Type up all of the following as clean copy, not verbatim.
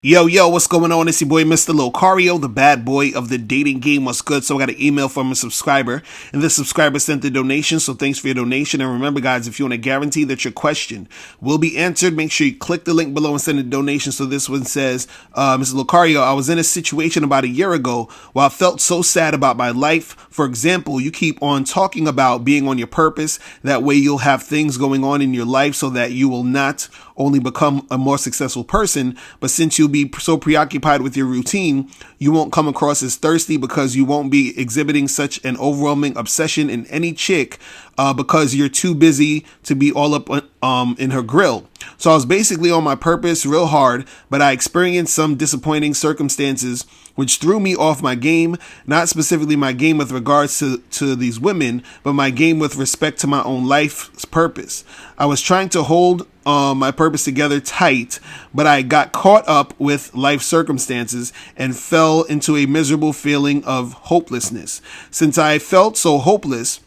Yo, what's going on? It's your boy, Mr. Locario, the bad boy of the dating game. What's good? So I got an email from a subscriber, and this subscriber sent the donation, so thanks for your donation. And remember, guys, if you want to guarantee that your question will be answered, make sure you click the link below and send a donation. So this one says, Mr. Locario, I was in a situation about a year ago where I felt so sad about my life. For example, you keep on talking about being on your purpose. That way you'll have things going on in your life so that you will not only become a more successful person, but since you'll be so preoccupied with your routine, you won't come across as thirsty because you won't be exhibiting such an overwhelming obsession in any chick because you're too busy to be all up in her grill. So I was basically on my purpose real hard, but I experienced some disappointing circumstances which threw me off my game, not specifically my game with regards to these women, but my game with respect to my own life's purpose. I was trying to hold my purpose together tight, but I got caught up with life circumstances and fell into a miserable feeling of hopelessness. Since I felt so hopeless,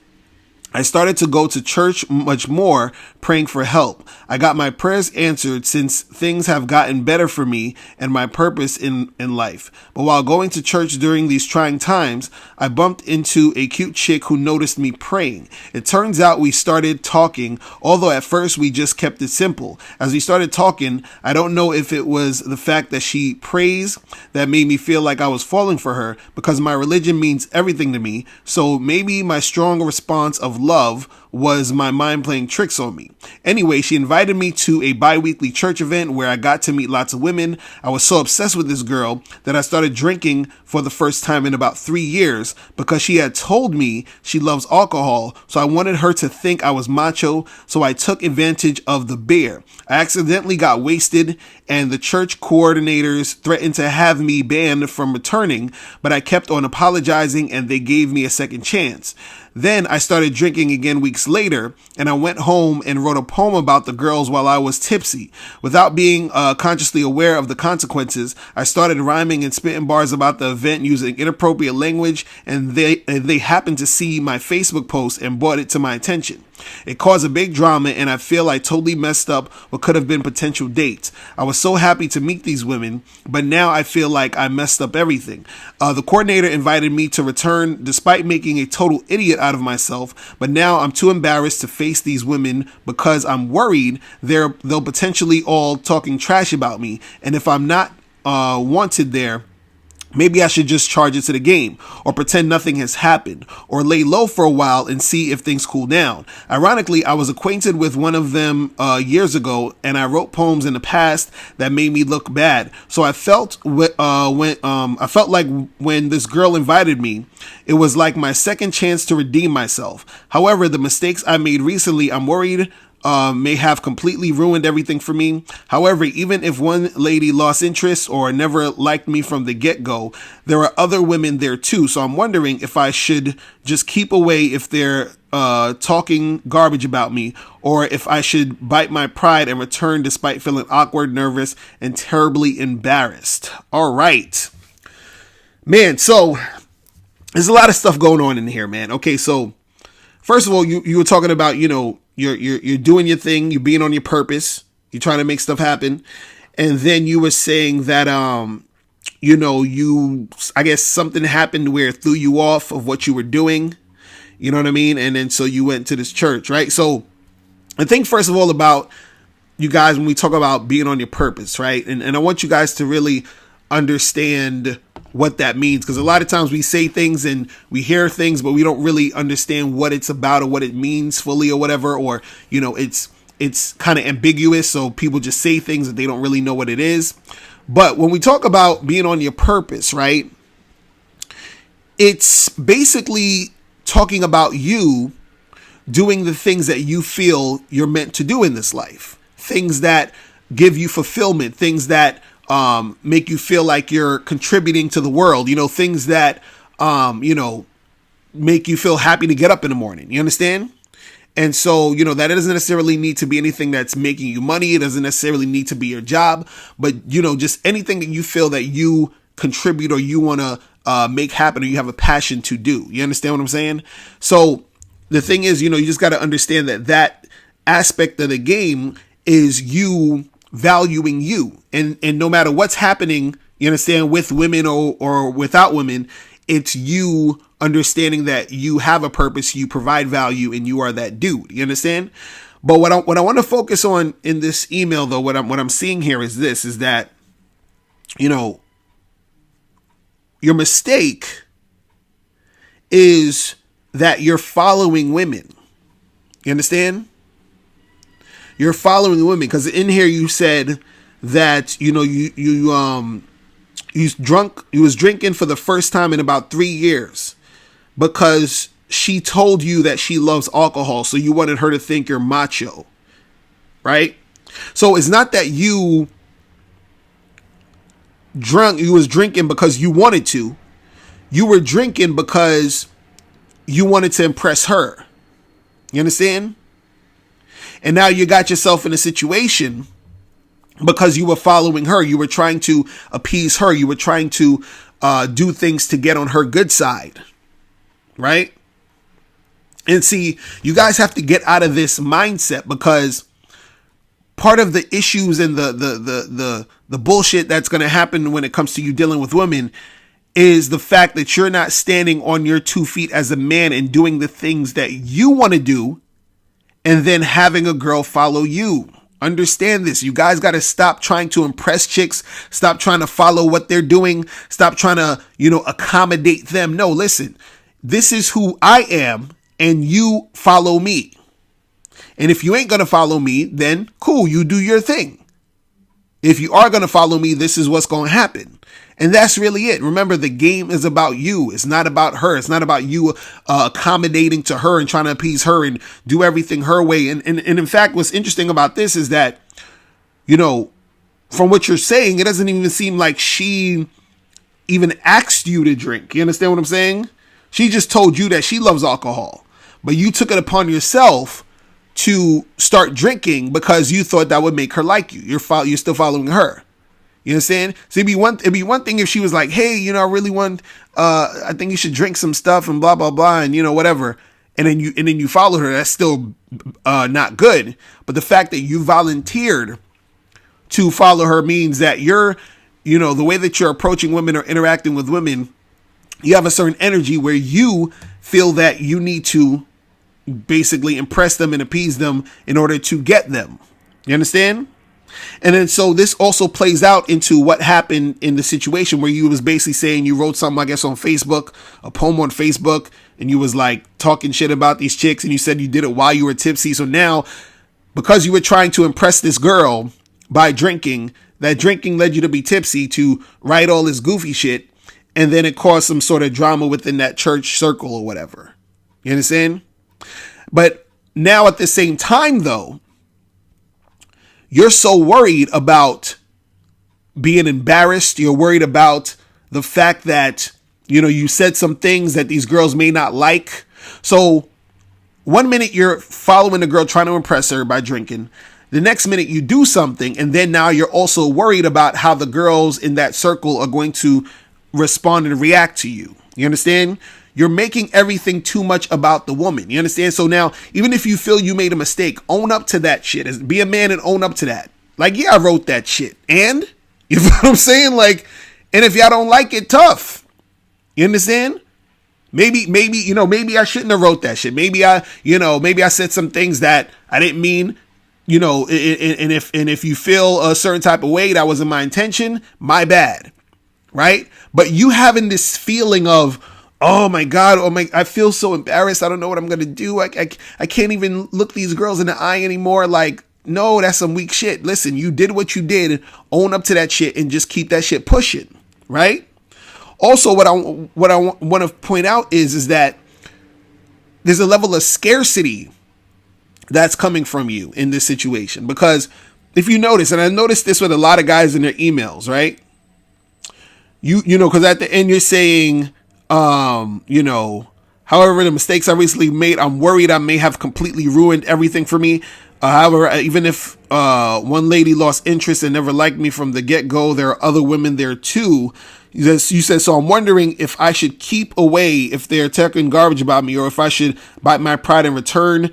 I started to go to church much more, praying for help. I got my prayers answered since things have gotten better for me and my purpose in life. But while going to church during these trying times, I bumped into a cute chick who noticed me praying. It turns out we started talking, although at first we just kept it simple. As we started talking, I don't know if it was the fact that she prays that made me feel like I was falling for her, because my religion means everything to me. So maybe my strong response of love was my mind playing tricks on me. Anyway, she invited me to a bi-weekly church event where I got to meet lots of women. I was so obsessed with this girl that I started drinking for the first time in about 3 years because she had told me she loves alcohol. So I wanted her to think I was macho. So I took advantage of the beer. I accidentally got wasted and the church coordinators threatened to have me banned from returning, but I kept on apologizing and they gave me a second chance. Then I started drinking again weeks later, and I went home and wrote a poem about the girls while I was tipsy. Without being consciously aware of the consequences, I started rhyming and spitting bars about the event using inappropriate language, and they happened to see my Facebook post and brought it to my attention. It caused a big drama, and I feel I totally messed up what could have been potential dates. I was so happy to meet these women, but now I feel like I messed up everything. The coordinator invited me to return despite making a total idiot out of myself, but now I'm too embarrassed to face these women because I'm worried they'll potentially all talking trash about me, and if I'm not wanted there, maybe I should just charge it to the game, or pretend nothing has happened, or lay low for a while and see if things cool down. Ironically, I was acquainted with one of them years ago, and I wrote poems in the past that made me look bad. So I felt like when this girl invited me, it was like my second chance to redeem myself. However, the mistakes I made recently, I'm worried may have completely ruined everything for me. However, even if one lady lost interest or never liked me from the get-go, there are other women there too. So I'm wondering if I should just keep away if they're talking garbage about me, or if I should bite my pride and return despite feeling awkward, nervous, and terribly embarrassed. All right, man. So there's a lot of stuff going on in here, man. Okay, so first of all, you were talking about, you're doing your thing, you're being on your purpose, you're trying to make stuff happen, and then you were saying that I guess something happened where it threw you off of what you were doing, you know what I mean? And then so you went to this church, right? So I think first of all about you guys, when we talk about being on your purpose, right? And I want you guys to really understand what that means, because a lot of times we say things and we hear things, but we don't really understand what it's about or what it means fully or whatever, or it's kind of ambiguous, so people just say things that they don't really know what it is. But when we talk about being on your purpose, right, it's basically talking about you doing the things that you feel you're meant to do in this life, things that give you fulfillment, things that make you feel like you're contributing to the world, things that, make you feel happy to get up in the morning. You understand? And so, that doesn't necessarily need to be anything that's making you money. It doesn't necessarily need to be your job, but, just anything that you feel that you contribute or you want to make happen, or you have a passion to do. You understand what I'm saying? So the thing is, you just got to understand that aspect of the game is you valuing you. And no matter what's happening, you understand, with women or without women, it's you understanding that you have a purpose, you provide value, and you are that dude. You understand? But what I want to focus on in this email, though, what I'm seeing here is this, is that, you know, your mistake is that you're following women. You understand? You're following women, because in here you said that, you know, you was drinking for the first time in about 3 years because she told you that she loves alcohol, so you wanted her to think you're macho, right? So it's not that you was drinking because you wanted to. You were drinking because you wanted to impress her. You understand? And now you got yourself in a situation because you were following her. You were trying to appease her. You were trying to do things to get on her good side, right? And see, you guys have to get out of this mindset, because part of the issues and the bullshit that's going to happen when it comes to you dealing with women is the fact that you're not standing on your 2 feet as a man and doing the things that you want to do, and then having a girl follow you. Understand this. You guys got to stop trying to impress chicks. Stop trying to follow what they're doing. Stop trying to, accommodate them. No, listen, this is who I am, and you follow me. And if you ain't going to follow me, then cool, you do your thing. If you are going to follow me, this is what's going to happen. And that's really it. Remember, the game is about you. It's not about her. It's not about you accommodating to her and trying to appease her and do everything her way. And in fact, what's interesting about this is that, from what you're saying, it doesn't even seem like she even asked you to drink. You understand what I'm saying? She just told you that she loves alcohol, but you took it upon yourself to start drinking because you thought that would make her like you. You're still following her. You understand? So it'd be one thing if she was like, hey, I really want, I think you should drink some stuff and blah, blah, blah. And whatever. And then you follow her. That's still, not good. But the fact that you volunteered to follow her means that you're, the way that you're approaching women or interacting with women, you have a certain energy where you feel that you need to basically impress them and appease them in order to get them. You understand? And then so this also plays out into what happened in the situation where you was basically saying you wrote something, I guess, on Facebook, a poem on Facebook, and you was like talking shit about these chicks, and you said you did it while you were tipsy. So now, because you were trying to impress this girl by drinking, that drinking led you to be tipsy, to write all this goofy shit, and then it caused some sort of drama within that church circle or whatever. You understand? But now at the same time, though, you're so worried about being embarrassed. You're worried about the fact that, you said some things that these girls may not like. So 1 minute you're following a girl trying to impress her by drinking. The next minute you do something. And then now you're also worried about how the girls in that circle are going to respond and react to you. You understand? You're making everything too much about the woman. You understand? So now, even if you feel you made a mistake, own up to that shit. Be a man and own up to that. Like, yeah, I wrote that shit. And? You know what I'm saying? Like, and if y'all don't like it, tough. You understand? Maybe I shouldn't have wrote that shit. Maybe I said some things that I didn't mean, and if you feel a certain type of way, that wasn't my intention, my bad. Right? But you having this feeling of, oh my God, I feel so embarrassed. I don't know what I'm going to do. I can't even look these girls in the eye anymore. Like, no, that's some weak shit. Listen, you did what you did. Own up to that shit and just keep that shit pushing. Right? Also, what I want to point out is that there's a level of scarcity that's coming from you in this situation. Because if you notice, and I noticed this with a lot of guys in their emails, right? Because at the end you're saying, however, the mistakes I recently made, I'm worried I may have completely ruined everything for me. However, even if one lady lost interest and never liked me from the get-go, there are other women there too. You said, so I'm wondering if I should keep away if they're talking garbage about me, or if I should bite my pride and return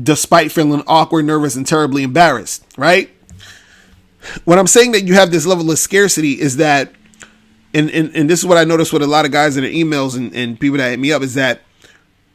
despite feeling awkward, nervous, and terribly embarrassed, right? When I'm saying that you have this level of scarcity is that, and this is what I noticed with a lot of guys in their emails and people that hit me up, is that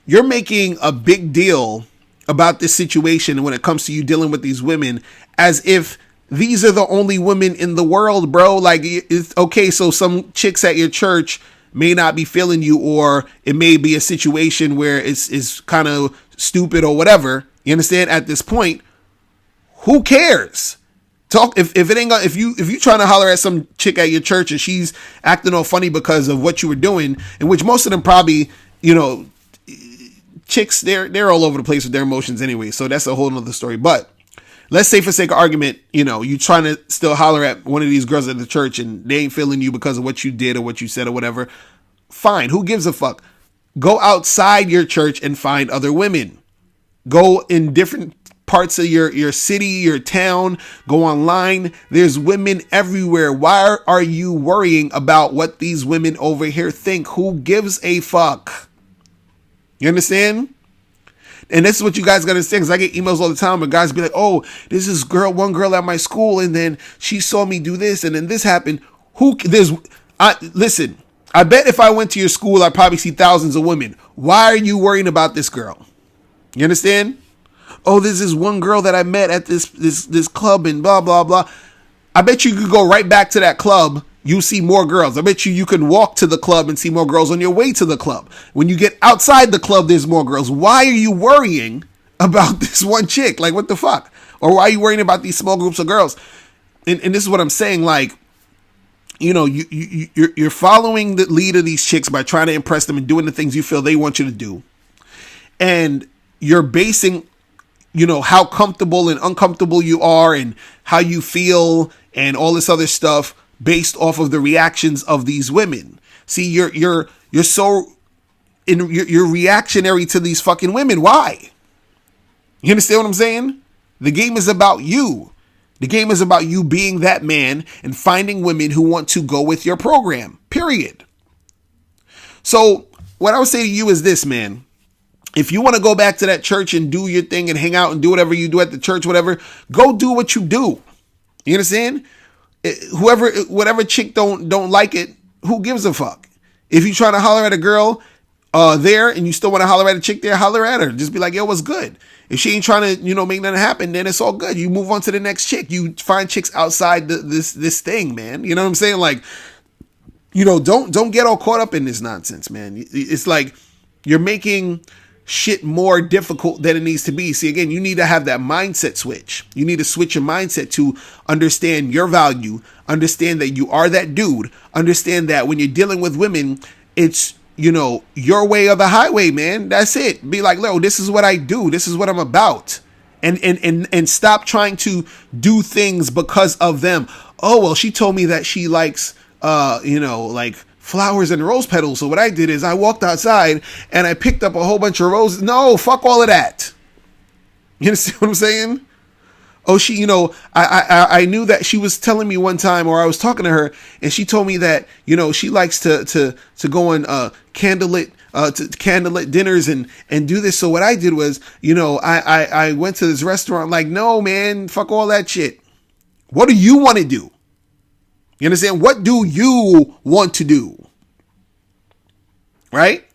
you're making a big deal about this situation when it comes to you dealing with these women as if these are the only women in the world, bro. Like, it's okay. So some chicks at your church may not be feeling you, or it may be a situation where it's kind of stupid or whatever. You understand? At this point, who cares? Talk if it ain't if you trying to holler at some chick at your church and she's acting all funny because of what you were doing, in which most of them probably, chicks, they're all over the place with their emotions anyway, so that's a whole nother story. But let's say for sake of argument, you trying to still holler at one of these girls at the church and they ain't feeling you because of what you did or what you said or whatever. Fine, who gives a fuck? Go outside your church and find other women. Go in different parts of your city, your town. Go online. There's women everywhere. Why are you worrying about what these women over here think? Who gives a fuck? You understand? And this is what you guys gotta understand, because I get emails all the time where guys be like, oh, this is one girl at my school, and then she saw me do this, and then this happened. Listen, I bet if I went to your school, I'd probably see thousands of women. Why are you worrying about this girl? You understand? Oh, this is one girl that I met at this club and blah, blah, blah. I bet you could go right back to that club. You see more girls. I bet you can walk to the club and see more girls on your way to the club. When you get outside the club, there's more girls. Why are you worrying about this one chick? Like, what the fuck? Or why are you worrying about these small groups of girls? And this is what I'm saying. Like, you're following the lead of these chicks by trying to impress them and doing the things you feel they want you to do. And you're basing, how comfortable and uncomfortable you are and how you feel and all this other stuff based off of the reactions of these women. See, you're reactionary to these fucking women. Why? You understand what I'm saying? The game is about you. The game is about you being that man and finding women who want to go with your program. Period. So what I would say to you is this, man. If you want to go back to that church and do your thing and hang out and do whatever you do at the church, whatever, go do what you do. You understand? Whatever chick don't like it, who gives a fuck? If you trying to holler at a girl there and you still want to holler at a chick there, holler at her. Just be like, yo, what's good? If she ain't trying to, make nothing happen, then it's all good. You move on to the next chick. You find chicks outside this thing, man. You know what I'm saying? Like, don't get all caught up in this nonsense, man. It's like you're making shit more difficult than it needs to be. See, again, you need to have that mindset switch. You need to switch your mindset to understand your value, understand that you are that dude, understand that when you're dealing with women, it's, your way or the highway, man. That's it. Be like, no, this is what I do. This is what I'm about. And stop trying to do things because of them. Oh, well, she told me that she likes, like flowers and rose petals. So what I did is I walked outside and I picked up a whole bunch of roses. No, fuck all of that. You understand what I'm saying? Oh, she, I knew that she was telling me one time, or I was talking to her, and she told me that, she likes to go on candlelit dinners and do this. So what I did was, I went to this restaurant. Like, no, man, fuck all that shit. What do you want to do? You understand? What do you want to do? Right?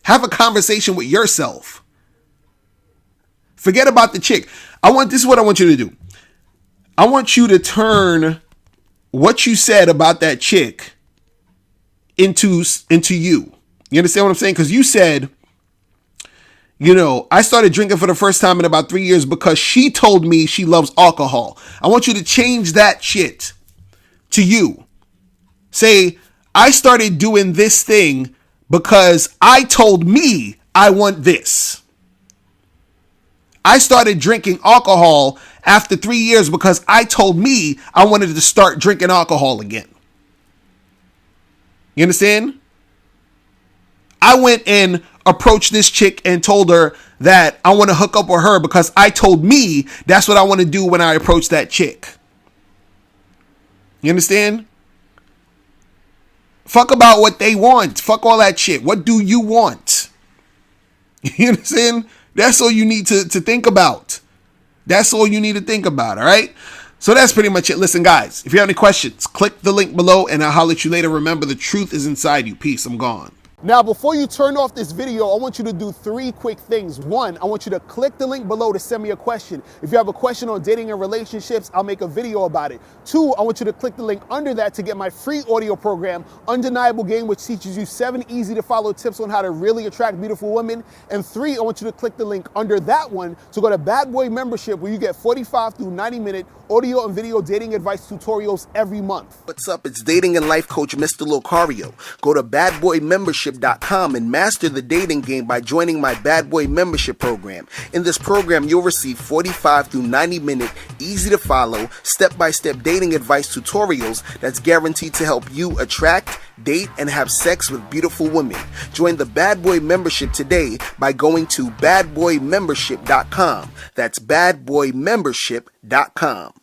Have a conversation with yourself. Forget about the chick. This is what I want you to do. I want you to turn what you said about that chick into you. You understand what I'm saying? Because you said, I started drinking for the first time in about 3 years because she told me she loves alcohol. I want you to change that shit to you. Say, I started doing this thing because I told me I want this. I started drinking alcohol after 3 years because I told me I wanted to start drinking alcohol again. You understand? I went and approached this chick and told her that I want to hook up with her because I told me that's what I want to do when I approach that chick. You understand? Fuck about what they want. Fuck all that shit. What do you want? You understand? That's all you need to think about. That's all you need to think about, all right? So that's pretty much it. Listen, guys, if you have any questions, click the link below and I'll holler at you later. Remember, the truth is inside you. Peace. I'm gone. Now, before you turn off this video, I want you to do 3 quick things. 1, I want you to click the link below to send me a question. If you have a question on dating and relationships, I'll make a video about it. 2, I want you to click the link under that to get my free audio program, Undeniable Game, which teaches you 7 easy to follow tips on how to really attract beautiful women. And 3, I want you to click the link under that one to go to Bad Boy Membership, where you get 45 through 90-minute audio and video dating advice tutorials every month. What's up? It's dating and life coach Mr. Locario. Go to badboymembership.com and master the dating game by joining my Bad Boy Membership program. In this program, you'll receive 45 through 90-minute, easy to follow, step-by-step dating advice tutorials that's guaranteed to help you attract, date, and have sex with beautiful women. Join the Bad Boy Membership today by going to badboymembership.com. That's badboymembership.com.